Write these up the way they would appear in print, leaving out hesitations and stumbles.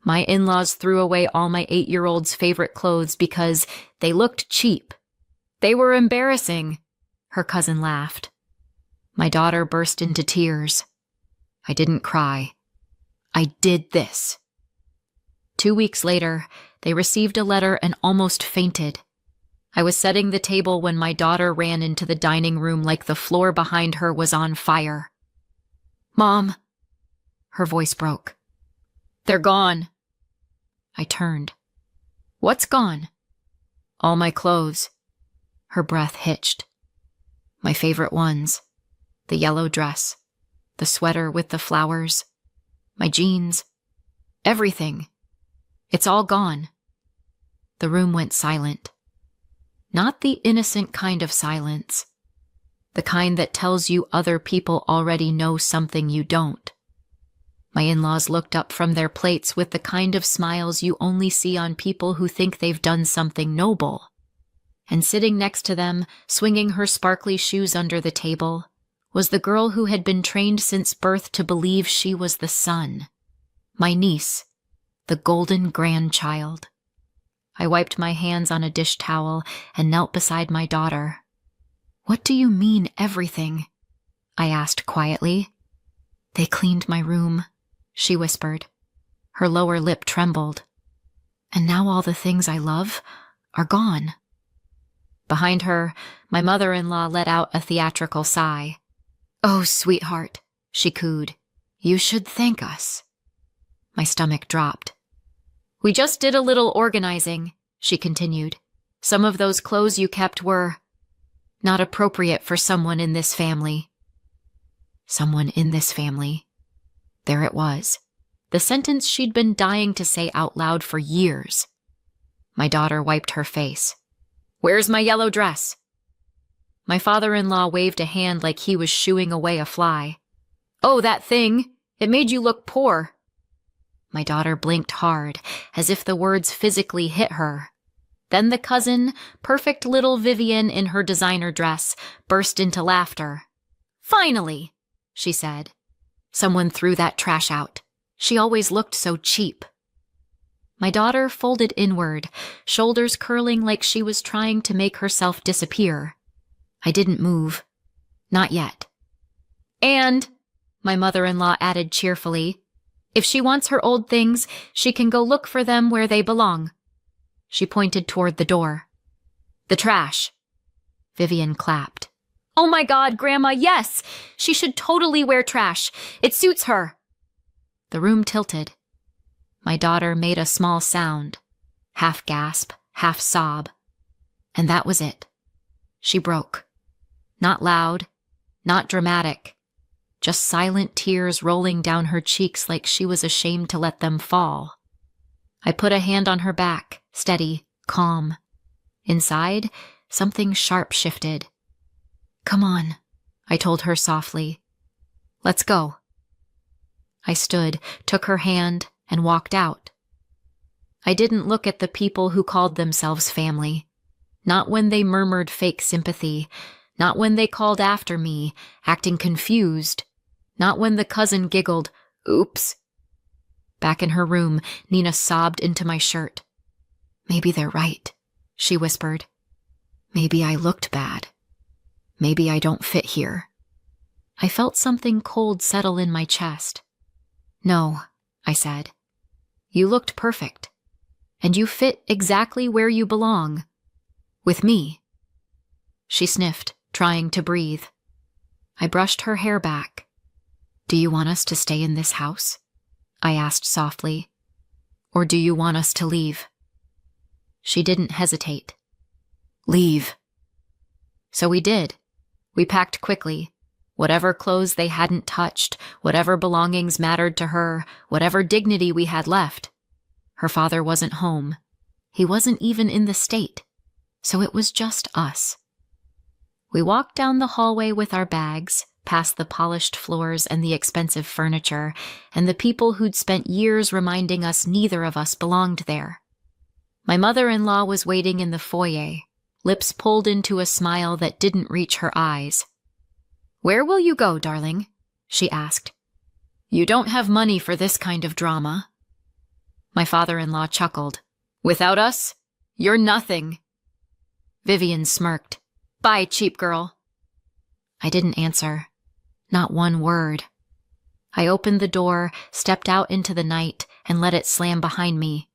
My in-laws threw away all my 8-year-old's favorite clothes because they looked cheap. They were embarrassing, her cousin laughed. My daughter burst into tears. I didn't cry. I did this. 2 weeks later, they received a letter and almost fainted. I was setting the table when my daughter ran into the dining room like the floor behind her was on fire. "Mom," her voice broke. "They're gone." I turned. "What's gone?" "All my clothes." Her breath hitched. My favorite ones. The yellow dress. The sweater with the flowers. My jeans. Everything. It's all gone. The room went silent. Not the innocent kind of silence. The kind that tells you other people already know something you don't. My in-laws looked up from their plates with the kind of smiles you only see on people who think they've done something noble. And sitting next to them, swinging her sparkly shoes under the table, was the girl who had been trained since birth to believe she was the sun. My niece, the golden grandchild. I wiped my hands on a dish towel and knelt beside my daughter. "What do you mean, everything?" I asked quietly. "They cleaned my room," she whispered. Her lower lip trembled. "And now all the things I love are gone." Behind her, my mother-in-law let out a theatrical sigh. "Oh, sweetheart," she cooed. "You should thank us." My stomach dropped. "We just did a little organizing," she continued. "Some of those clothes you kept were not appropriate for someone in this family." Someone in this family. There it was. The sentence she'd been dying to say out loud for years. My daughter wiped her face. "Where's my yellow dress?" My father-in-law waved a hand like he was shooing away a fly. "Oh, that thing! It made you look poor." My daughter blinked hard, as if the words physically hit her. Then the cousin, perfect little Vivian in her designer dress, burst into laughter. "Finally," she said. "Someone threw that trash out. She always looked so cheap." My daughter folded inward, shoulders curling like she was trying to make herself disappear. I didn't move. Not yet. "And," my mother-in-law added cheerfully, "if she wants her old things, she can go look for them where they belong." She pointed toward the door. "The trash." Vivian clapped. "Oh my God, Grandma, yes! She should totally wear trash. It suits her." The room tilted. My daughter made a small sound, half gasp, half sob. And that was it. She broke. Not loud, not dramatic, just silent tears rolling down her cheeks like she was ashamed to let them fall. I put a hand on her back, steady, calm. Inside, something sharp shifted. "Come on," I told her softly. "Let's go." I stood, took her hand, and walked out. I didn't look at the people who called themselves family. Not when they murmured fake sympathy. Not when they called after me, acting confused. Not when the cousin giggled, "Oops." Back in her room, Nina sobbed into my shirt. "Maybe they're right," she whispered. "Maybe I looked bad. Maybe I don't fit here." I felt something cold settle in my chest. "No," I said. "You looked perfect. And you fit exactly where you belong. With me." She sniffed, trying to breathe. I brushed her hair back. "Do you want us to stay in this house?" I asked softly. "Or do you want us to leave?" She didn't hesitate. "Leave." So we did. We packed quickly. Whatever clothes they hadn't touched, whatever belongings mattered to her, whatever dignity we had left. Her father wasn't home. He wasn't even in the state. So it was just us. We walked down the hallway with our bags, past the polished floors and the expensive furniture, and the people who'd spent years reminding us neither of us belonged there. My mother-in-law was waiting in the foyer, lips pulled into a smile that didn't reach her eyes. "Where will you go, darling?" she asked. "You don't have money for this kind of drama." My father-in-law chuckled. Without us, you're nothing. Vivian smirked. Bye, cheap girl. I didn't answer. Not one word. I opened the door, stepped out into the night, and let it slam behind me.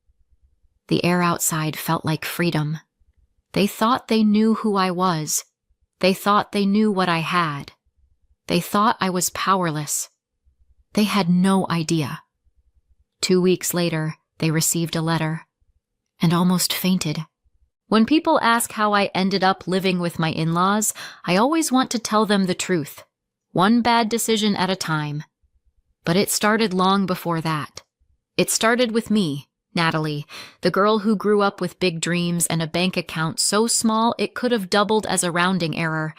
The air outside felt like freedom. They thought they knew who I was. They thought they knew what I had. They thought I was powerless. They had no idea. 2 weeks later, they received a letter, and almost fainted. When people ask how I ended up living with my in-laws, I always want to tell them the truth. One bad decision at a time. But it started long before that. It started with me, Natalie, the girl who grew up with big dreams and a bank account so small it could have doubled as a rounding error.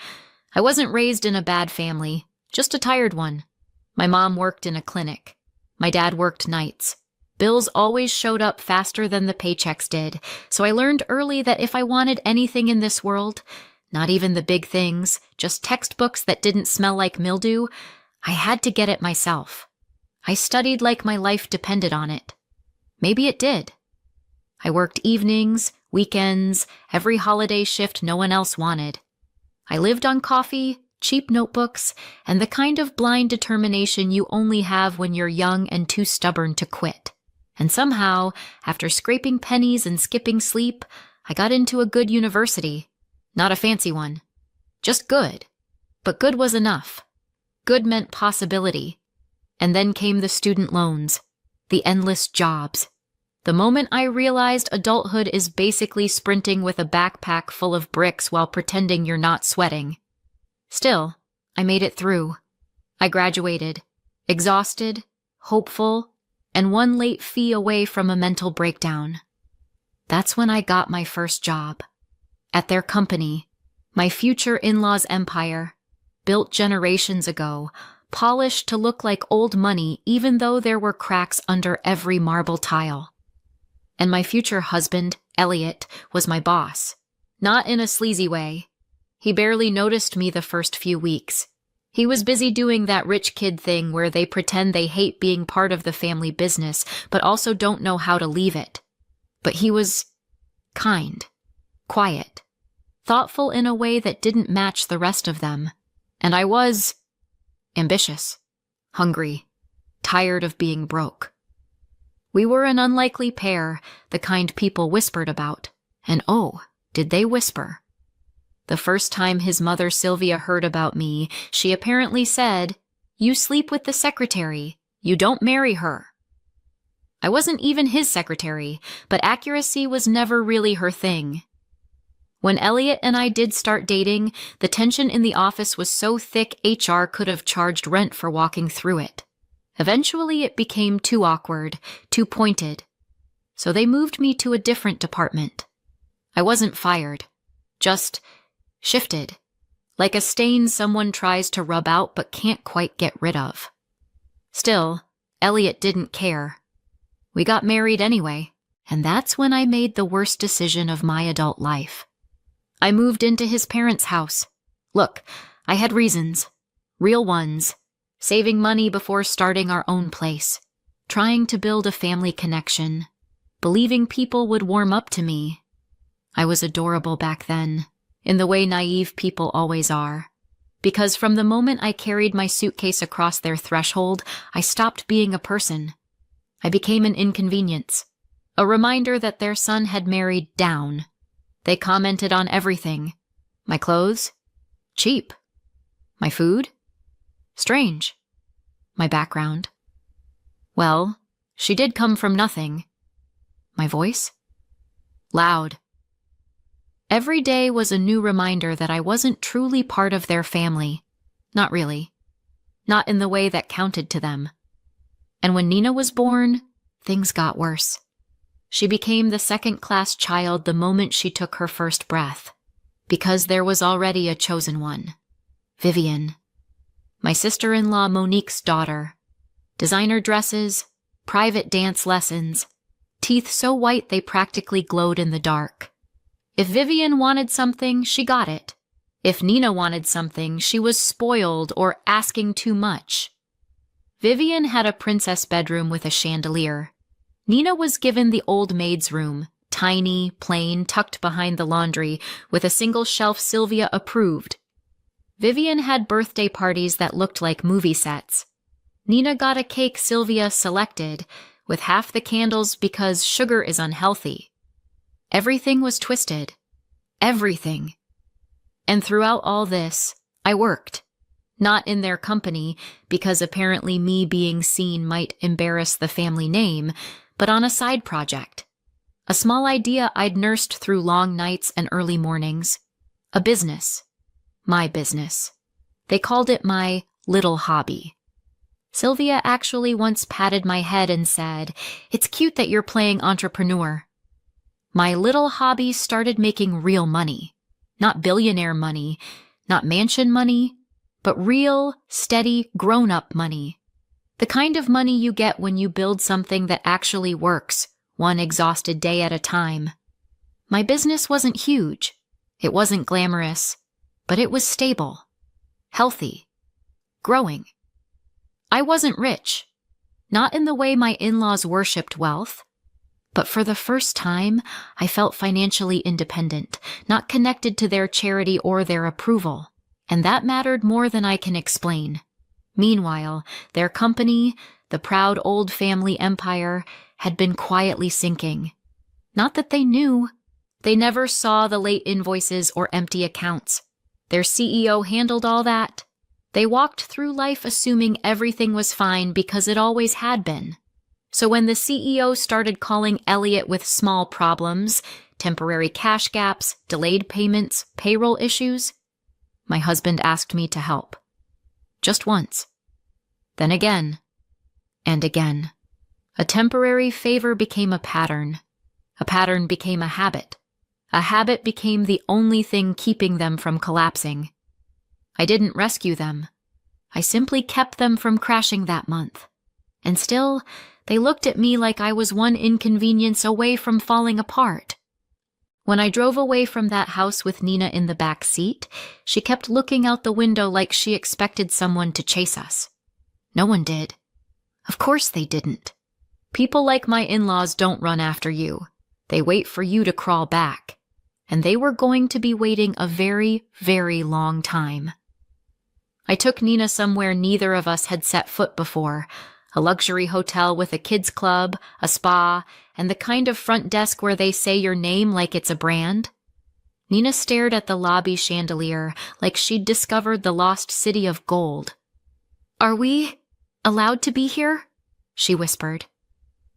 I wasn't raised in a bad family, just a tired one. My mom worked in a clinic. My dad worked nights. Bills always showed up faster than the paychecks did, so I learned early that if I wanted anything in this world, not even the big things, just textbooks that didn't smell like mildew, I had to get it myself. I studied like my life depended on it. Maybe it did. I worked evenings, weekends, every holiday shift no one else wanted. I lived on coffee, cheap notebooks, and the kind of blind determination you only have when you're young and too stubborn to quit. And somehow, after scraping pennies and skipping sleep, I got into a good university. Not a fancy one. Just good. But good was enough. Good meant possibility. And then came the student loans, the endless jobs. The moment I realized adulthood is basically sprinting with a backpack full of bricks while pretending you're not sweating. Still, I made it through. I graduated, exhausted, hopeful, and one late fee away from a mental breakdown. That's when I got my first job. At their company, my future in-laws' empire, built generations ago, polished to look like old money even though there were cracks under every marble tile. And my future husband, Elliot, was my boss. Not in a sleazy way. He barely noticed me the first few weeks. He was busy doing that rich kid thing where they pretend they hate being part of the family business, but also don't know how to leave it. But he was kind, quiet, thoughtful in a way that didn't match the rest of them. And I was ambitious, hungry, tired of being broke. We were an unlikely pair, the kind people whispered about. And oh, did they whisper. The first time his mother Sylvia heard about me, she apparently said, "You sleep with the secretary. You don't marry her." I wasn't even his secretary, but accuracy was never really her thing. When Elliot and I did start dating, the tension in the office was so thick HR could have charged rent for walking through it. Eventually it became too awkward, too pointed. So they moved me to a different department. I wasn't fired, just shifted, like a stain someone tries to rub out but can't quite get rid of. Still, Elliot didn't care. We got married anyway, and that's when I made the worst decision of my adult life. I moved into his parents' house. Look, I had reasons, real ones, saving money before starting our own place, trying to build a family connection, believing people would warm up to me. I was adorable back then, in the way naive people always are. Because from the moment I carried my suitcase across their threshold, I stopped being a person. I became an inconvenience, a reminder that their son had married down. They commented on everything. My clothes? Cheap. My food? Strange. My background? Well, she did come from nothing. My voice? Loud. Every day was a new reminder that I wasn't truly part of their family. Not really. Not in the way that counted to them. And when Nina was born, things got worse. She became the second-class child the moment she took her first breath, because there was already a chosen one. Vivian. My sister-in-law Monique's daughter. Designer dresses, private dance lessons, teeth so white they practically glowed in the dark. If Vivian wanted something, she got it. If Nina wanted something, she was spoiled or asking too much. Vivian had a princess bedroom with a chandelier. Nina was given the old maid's room, tiny, plain, tucked behind the laundry, with a single shelf Sylvia approved. Vivian had birthday parties that looked like movie sets. Nina got a cake Sylvia selected, with half the candles because sugar is unhealthy. Everything was twisted. Everything. And throughout all this, I worked. Not in their company, because apparently me being seen might embarrass the family name, but on a side project. A small idea I'd nursed through long nights and early mornings. A business. My business. They called it my little hobby. Sylvia actually once patted my head and said, "It's cute that you're playing entrepreneur." My little hobby started making real money. Not billionaire money, not mansion money, but real, steady, grown-up money. The kind of money you get when you build something that actually works, one exhausted day at a time. My business wasn't huge. It wasn't glamorous, but it was stable, healthy, growing. I wasn't rich, not in the way my in-laws worshipped wealth, but for the first time, I felt financially independent, not connected to their charity or their approval, and that mattered more than I can explain. Meanwhile, their company, the proud old family empire, had been quietly sinking. Not that they knew. They never saw the late invoices or empty accounts. Their CEO handled all that. They walked through life assuming everything was fine because it always had been. So when the CEO started calling Elliot with small problems, temporary cash gaps, delayed payments, payroll issues, my husband asked me to help. Just once. Then again. And again. A temporary favor became a pattern. A pattern became a habit. A habit became the only thing keeping them from collapsing. I didn't rescue them. I simply kept them from crashing that month. And still, they looked at me like I was one inconvenience away from falling apart. When I drove away from that house with Nina in the back seat, she kept looking out the window like she expected someone to chase us. No one did. Of course they didn't. People like my in-laws don't run after you. They wait for you to crawl back. And they were going to be waiting a very, very long time. I took Nina somewhere neither of us had set foot before, a luxury hotel with a kids club, a spa, and the kind of front desk where they say your name like it's a brand. Nina stared at the lobby chandelier like she'd discovered the lost city of gold. "Are we allowed to be here?" she whispered.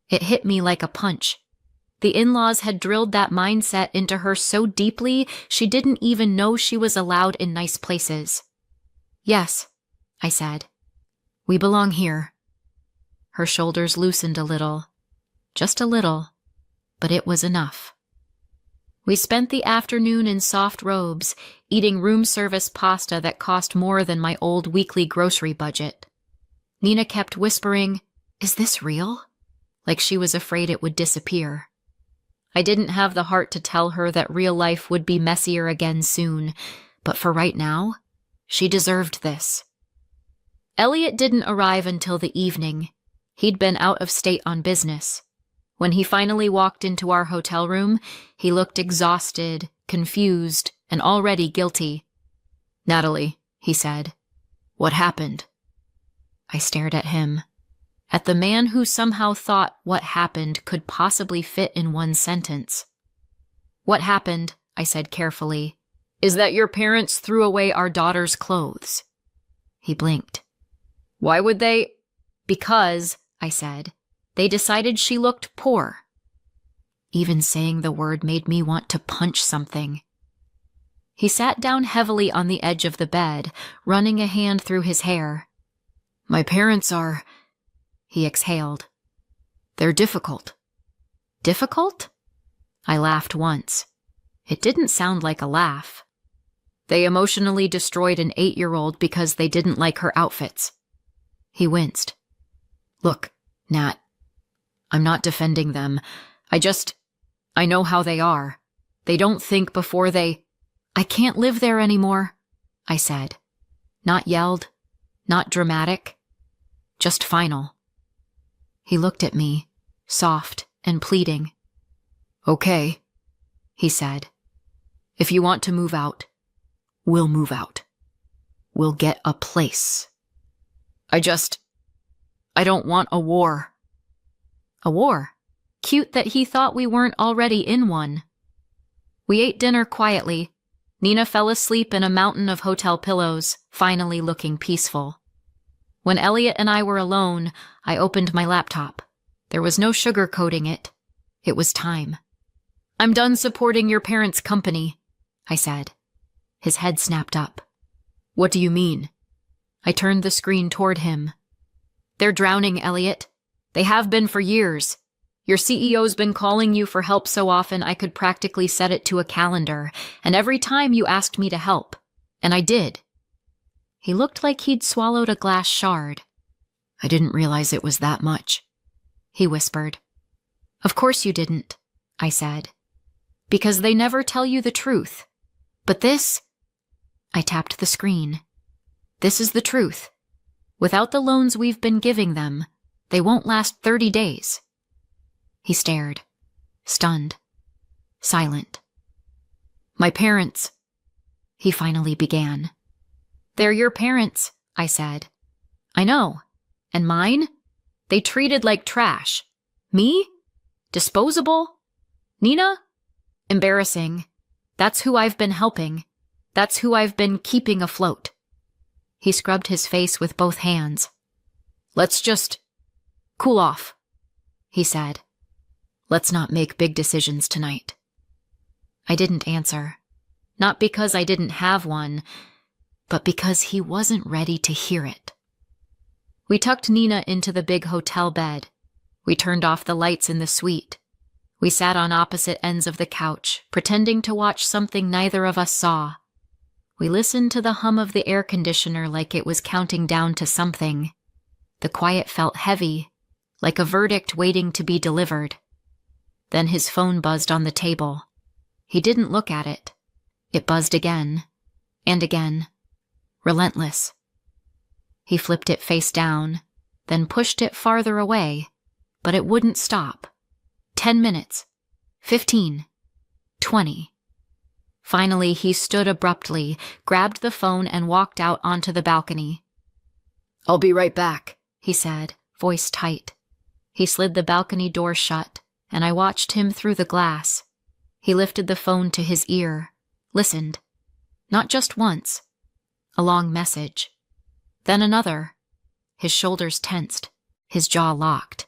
It hit me like a punch. The in-laws had drilled that mindset into her so deeply she didn't even know she was allowed in nice places. "Yes," I said. "We belong here." Her shoulders loosened a little. Just a little, but it was enough. We spent the afternoon in soft robes, eating room service pasta that cost more than my old weekly grocery budget. Nina kept whispering, "Is this real?" like she was afraid it would disappear. I didn't have the heart to tell her that real life would be messier again soon, but for right now, she deserved this. Elliot didn't arrive until the evening. He'd been out of state on business. When he finally walked into our hotel room, he looked exhausted, confused, and already guilty. "Natalie," he said, "what happened?" I stared at him. At the man who somehow thought what happened could possibly fit in one sentence. "What happened," I said carefully, "is that your parents threw away our daughter's clothes." He blinked. "Why would they?" "Because," I said, "they decided she looked poor." Even saying the word made me want to punch something. He sat down heavily on the edge of the bed, running a hand through his hair. "My parents are," he exhaled. "They're difficult." "Difficult?" I laughed once. It didn't sound like a laugh. "They emotionally destroyed an 8-year-old because they didn't like her outfits." He winced. "Look, Nat, I'm not defending them. I know how they are. They don't think before they—" "I can't live there anymore," I said. Not yelled, not dramatic, just final. He looked at me, soft, and pleading. Okay, he said. If you want to move out, we'll move out. We'll get a place. I don't want a war. A war? Cute that he thought we weren't already in one. We ate dinner quietly. Nina fell asleep in a mountain of hotel pillows, finally looking peaceful. When Elliot and I were alone, I opened my laptop. There was no sugarcoating it. It was time. I'm done supporting your parents' company, I said. His head snapped up. What do you mean? I turned the screen toward him. They're drowning, Elliot. They have been for years. Your CEO's been calling you for help so often I could practically set it to a calendar, and every time you asked me to help. And I did. He looked like he'd swallowed a glass shard. I didn't realize it was that much, he whispered. Of course you didn't, I said. Because they never tell you the truth. But this... I tapped the screen. This is the truth. Without the loans we've been giving them, they won't last 30 days. He stared, stunned, silent. My parents, he finally began. They're your parents, I said. I know. And mine? They treated like trash. Me? Disposable? Nina? Embarrassing. That's who I've been helping. That's who I've been keeping afloat. He scrubbed his face with both hands. Let's just cool off, he said. Let's not make big decisions tonight. I didn't answer. Not because I didn't have one, but because he wasn't ready to hear it. We tucked Nina into the big hotel bed. We turned off the lights in the suite. We sat on opposite ends of the couch, pretending to watch something neither of us saw. We listened to the hum of the air conditioner like it was counting down to something. The quiet felt heavy, like a verdict waiting to be delivered. Then his phone buzzed on the table. He didn't look at it. It buzzed again, and again. Relentless. He flipped it face down, then pushed it farther away, but it wouldn't stop. 10 minutes. 15. 20. Finally, he stood abruptly, grabbed the phone, and walked out onto the balcony. I'll be right back, he said, voice tight. He slid the balcony door shut, and I watched him through the glass. He lifted the phone to his ear, listened. Not just once. A long message. Then another. His shoulders tensed, his jaw locked.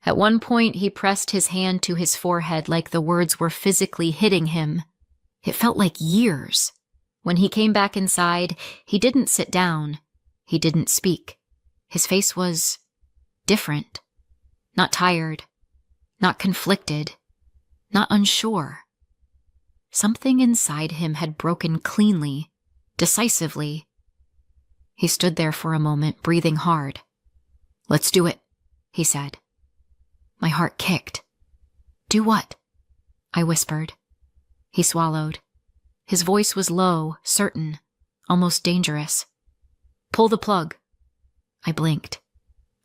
At one point, he pressed his hand to his forehead like the words were physically hitting him. It felt like years. When he came back inside, he didn't sit down. He didn't speak. His face was different. Not tired. Not conflicted. Not unsure. Something inside him had broken cleanly, decisively. He stood there for a moment, breathing hard. Let's do it, he said. My heart kicked. Do what? I whispered. He swallowed. His voice was low, certain, almost dangerous. Pull the plug. I blinked.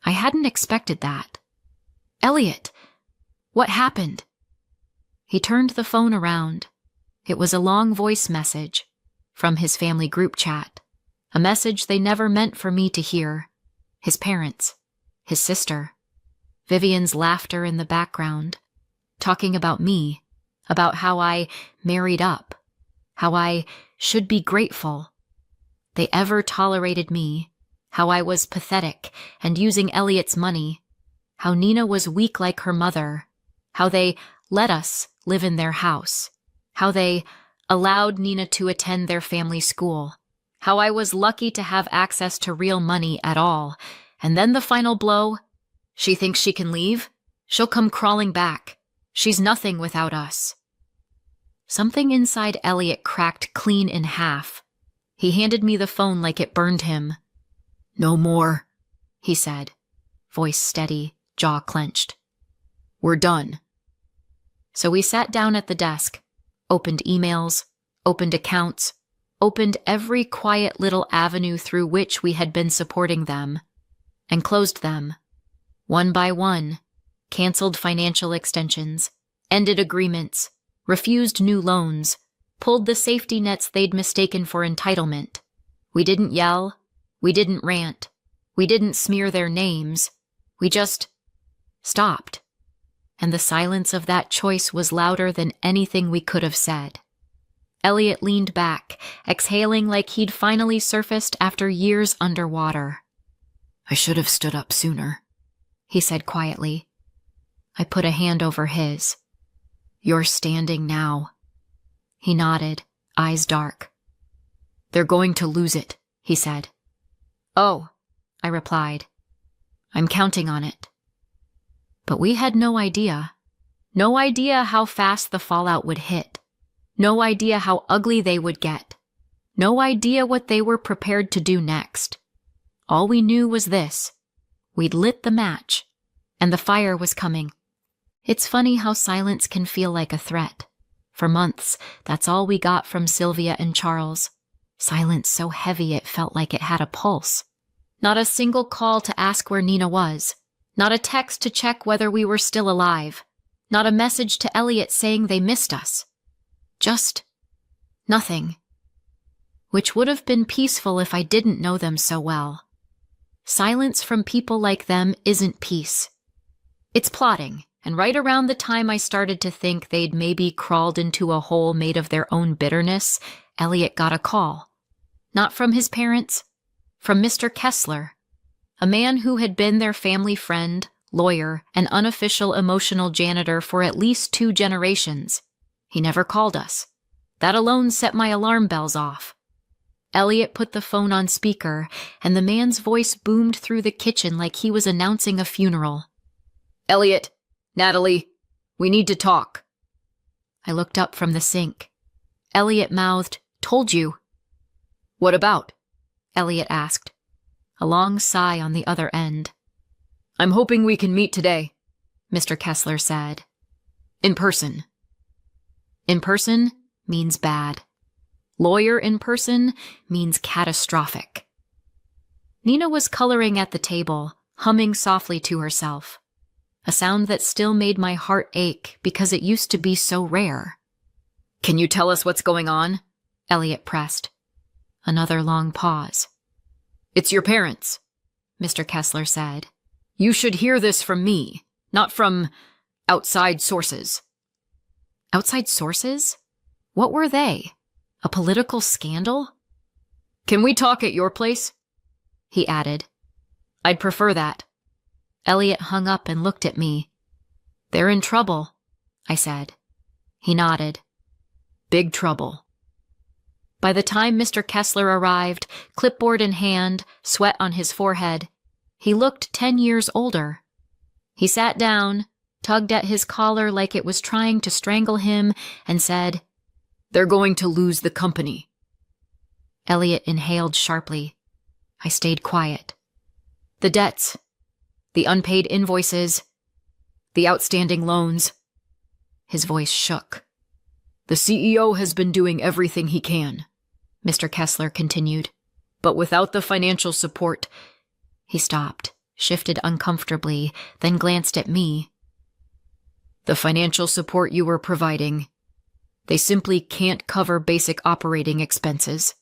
I hadn't expected that. Elliot, what happened? He turned the phone around. It was a long voice message from his family group chat, a message they never meant for me to hear. His parents, his sister, Vivian's laughter in the background, talking about me, about how I married up, how I should be grateful. They ever tolerated me, how I was pathetic and using Elliot's money, how Nina was weak like her mother, how they let us live in their house, how they allowed Nina to attend their family school, how I was lucky to have access to real money at all, and then the final blow. She thinks she can leave? She'll come crawling back. She's nothing without us. Something inside Elliot cracked clean in half. He handed me the phone like it burned him. No more, he said, voice steady, jaw clenched. We're done. So we sat down at the desk, opened emails, opened accounts, opened every quiet little avenue through which we had been supporting them, and closed them. One by one, canceled financial extensions, ended agreements, refused new loans, pulled the safety nets they'd mistaken for entitlement. We didn't yell. We didn't rant. We didn't smear their names. We just stopped. And the silence of that choice was louder than anything we could have said. Elliot leaned back, exhaling like he'd finally surfaced after years underwater. I should have stood up sooner, he said quietly. I put a hand over his. You're standing now. He nodded, eyes dark. They're going to lose it, he said. Oh, I replied. I'm counting on it. But we had no idea. No idea how fast the fallout would hit. No idea how ugly they would get. No idea what they were prepared to do next. All we knew was this. We'd lit the match, and the fire was coming. It's funny how silence can feel like a threat. For months, that's all we got from Sylvia and Charles. Silence so heavy it felt like it had a pulse. Not a single call to ask where Nina was. Not a text to check whether we were still alive. Not a message to Elliot saying they missed us. Just nothing. Which would have been peaceful if I didn't know them so well. Silence from people like them isn't peace. It's plotting, and right around the time I started to think they'd maybe crawled into a hole made of their own bitterness, Elliot got a call. Not from his parents, from Mr. Kessler, a man who had been their family friend, lawyer, and unofficial emotional janitor for at least 2 generations. He never called us. That alone set my alarm bells off. Elliot put the phone on speaker, and the man's voice boomed through the kitchen like he was announcing a funeral. Elliot, Natalie, we need to talk. I looked up from the sink. Elliot mouthed, "Told you." What about? Elliot asked. A long sigh on the other end. I'm hoping we can meet today, Mr. Kessler said. In person. In person means bad. Lawyer in person means catastrophic. Nina was coloring at the table, humming softly to herself. A sound that still made my heart ache because it used to be so rare. Can you tell us what's going on? Elliot pressed. Another long pause. It's your parents, Mr. Kessler said. You should hear this from me, not from outside sources. Outside sources? What were they? A political scandal? Can we talk at your place? He added. I'd prefer that. Elliot hung up and looked at me. They're in trouble, I said. He nodded. Big trouble. By the time Mr. Kessler arrived, clipboard in hand, sweat on his forehead, he looked 10 years older. He sat down, tugged at his collar like it was trying to strangle him, and said, They're going to lose the company. Elliot inhaled sharply. I stayed quiet. The debts, the unpaid invoices, the outstanding loans. His voice shook. The CEO has been doing everything he can, Mr. Kessler continued, but without the financial support. He stopped, shifted uncomfortably, then glanced at me. The financial support you were providing, they simply can't cover basic operating expenses.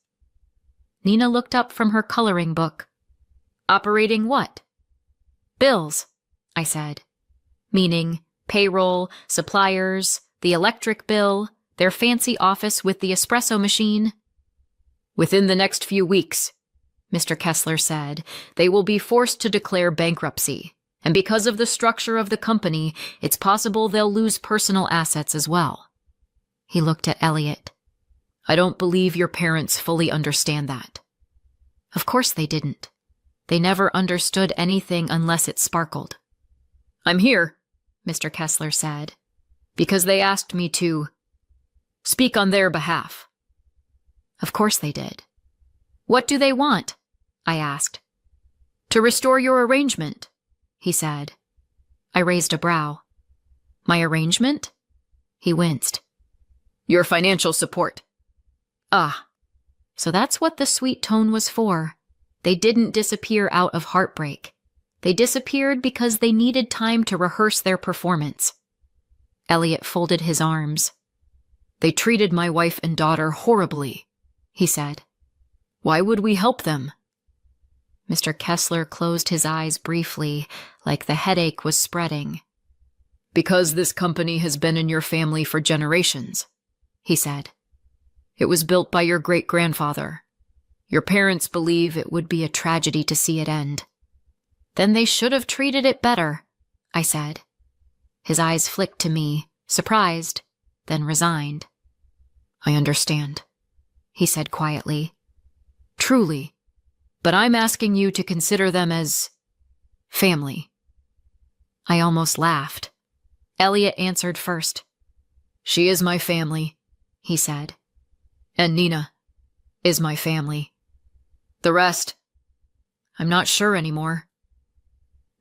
Nina looked up from her coloring book. Operating what? Bills, I said. Meaning payroll, suppliers, the electric bill, their fancy office with the espresso machine. Within the next few weeks, Mr. Kessler said, they will be forced to declare bankruptcy, and because of the structure of the company, it's possible they'll lose personal assets as well. He looked at Elliot. I don't believe your parents fully understand that. Of course they didn't. They never understood anything unless it sparkled. I'm here, Mr. Kessler said, because they asked me to speak on their behalf. Of course they did. What do they want? I asked. To restore your arrangement, he said. I raised a brow. My arrangement? He winced. Your financial support. Ah, so that's what the sweet tone was for. They didn't disappear out of heartbreak. They disappeared because they needed time to rehearse their performance. Elliot folded his arms. They treated my wife and daughter horribly, he said. Why would we help them? Mr. Kessler closed his eyes briefly, like the headache was spreading. Because this company has been in your family for generations, he said. It was built by your great-grandfather. Your parents believe it would be a tragedy to see it end. Then they should have treated it better, I said. His eyes flicked to me, surprised, then resigned. I understand, he said quietly. Truly, but I'm asking you to consider them as family. I almost laughed. Elliot answered first. She is my family, he said. And Nina is my family. The rest, I'm not sure anymore.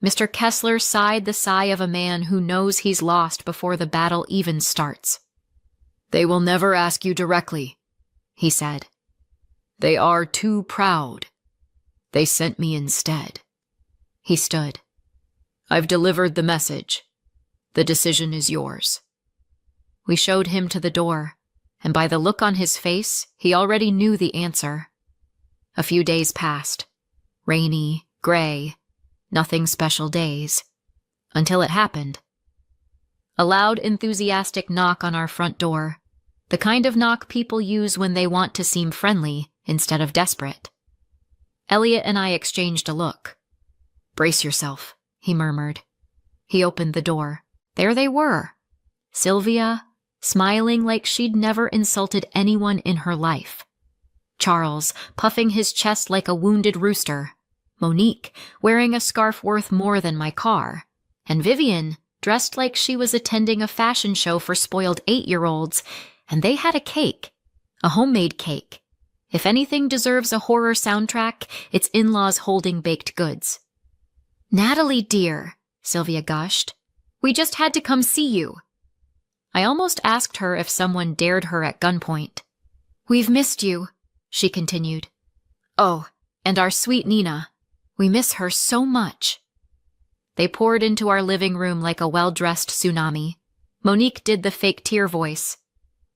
Mr. Kessler sighed the sigh of a man who knows he's lost before the battle even starts. They will never ask you directly, he said. They are too proud. They sent me instead. He stood. I've delivered the message. The decision is yours. We showed him to the door, and by the look on his face, he already knew the answer. A few days passed. Rainy, gray, nothing special days. Until it happened. A loud, enthusiastic knock on our front door. The kind of knock people use when they want to seem friendly instead of desperate. Elliot and I exchanged a look. Brace yourself, he murmured. He opened the door. There they were. Sylvia, smiling like she'd never insulted anyone in her life. Charles, puffing his chest like a wounded rooster. Monique, wearing a scarf worth more than my car. And Vivian, dressed like she was attending a fashion show for spoiled 8-year-olds, and they had a cake. A homemade cake. If anything deserves a horror soundtrack, it's in-laws holding baked goods. "Natalie, dear," Sylvia gushed. "We just had to come see you." I almost asked her if someone dared her at gunpoint. "We've missed you," she continued. "Oh, and our sweet Nina. We miss her so much." They poured into our living room like a well-dressed tsunami. Monique did the fake tear voice.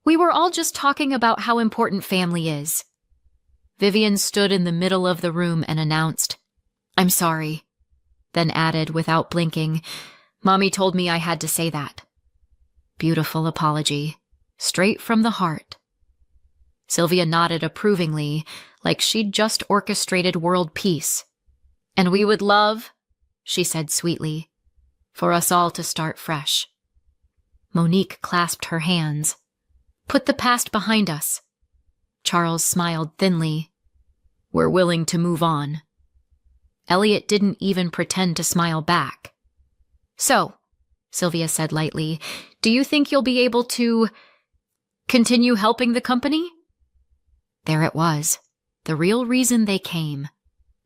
"We were all just talking about how important family is." Vivian stood in the middle of the room and announced, "I'm sorry," then added without blinking, "Mommy told me I had to say that." Beautiful apology, straight from the heart. Sylvia nodded approvingly, like she'd just orchestrated world peace. "And we would love," she said sweetly, "for us all to start fresh." Monique clasped her hands. "Put the past behind us." Charles smiled thinly. "We're willing to move on." Elliot didn't even pretend to smile back. "So," Sylvia said lightly, "do you think you'll be able to continue helping the company?" There it was, the real reason they came.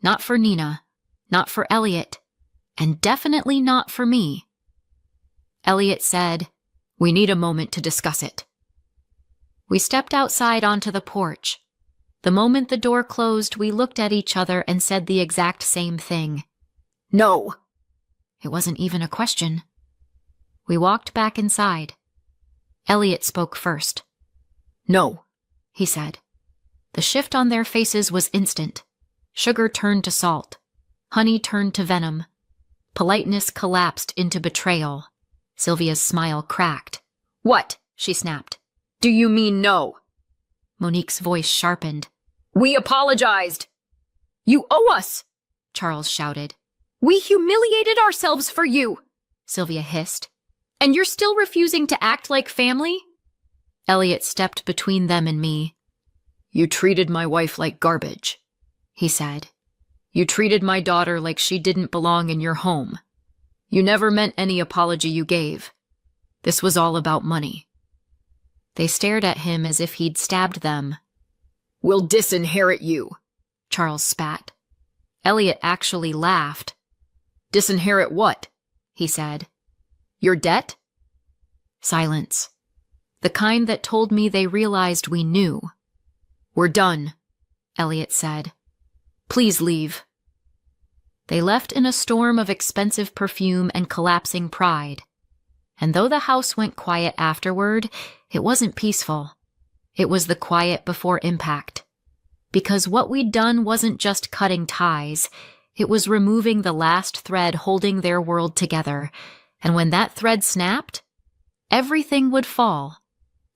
Not for Nina, not for Elliot, and definitely not for me. Elliot said, "We need a moment to discuss it." We stepped outside onto the porch. The moment the door closed, we looked at each other and said the exact same thing. "No!" It wasn't even a question. We walked back inside. Elliot spoke first. "No," he said. The shift on their faces was instant. Sugar turned to salt. Honey turned to venom. Politeness collapsed into betrayal. Sylvia's smile cracked. "What?" she snapped. "Do you mean no?" Monique's voice sharpened. "We apologized." "You owe us," Charles shouted. "We humiliated ourselves for you," Sylvia hissed. "And you're still refusing to act like family?" Elliot stepped between them and me. "You treated my wife like garbage," he said. "You treated my daughter like she didn't belong in your home. You never meant any apology you gave. This was all about money." They stared at him as if he'd stabbed them. "We'll disinherit you," Charles spat. Elliot actually laughed. "Disinherit what?" he said. "Your debt?" Silence. The kind that told me they realized we knew. "We're done," Elliot said. "Please leave." They left in a storm of expensive perfume and collapsing pride. And though the house went quiet afterward, it wasn't peaceful. It was the quiet before impact. Because what we'd done wasn't just cutting ties, it was removing the last thread holding their world together. And when that thread snapped, everything would fall.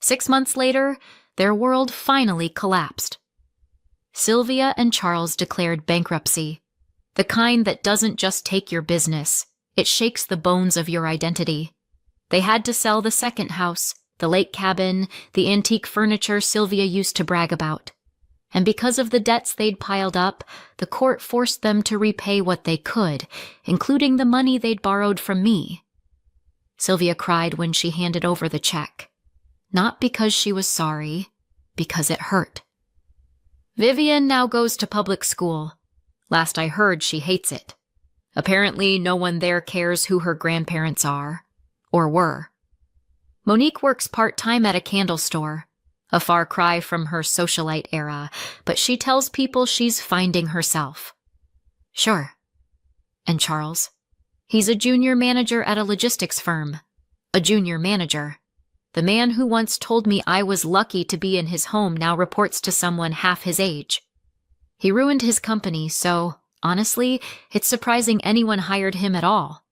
6 months later, their world finally collapsed. Sylvia and Charles declared bankruptcy, the kind that doesn't just take your business, it shakes the bones of your identity. They had to sell the second house, the lake cabin, the antique furniture Sylvia used to brag about. And because of the debts they'd piled up, the court forced them to repay what they could, including the money they'd borrowed from me. Sylvia cried when she handed over the check. Not because she was sorry, because it hurt. Vivian now goes to public school. Last I heard, she hates it. Apparently, no one there cares who her grandparents are, or were. Monique works part-time at a candle store, a far cry from her socialite era, but she tells people she's finding herself. Sure. And Charles? He's a junior manager at a logistics firm. A junior manager. The man who once told me I was lucky to be in his home now reports to someone half his age. He ruined his company, so, honestly, it's surprising anyone hired him at all.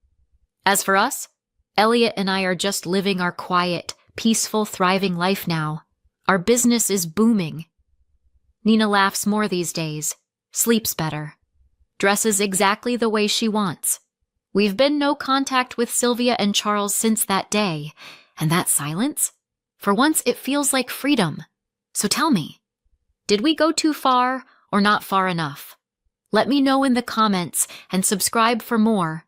As for us, Elliot and I are just living our quiet, peaceful, thriving life now. Our business is booming. Nina laughs more these days, sleeps better, dresses exactly the way she wants. We've been no contact with Sylvia and Charles since that day, and that silence? For once, it feels like freedom. So tell me, did we go too far or not far enough? Let me know in the comments and subscribe for more.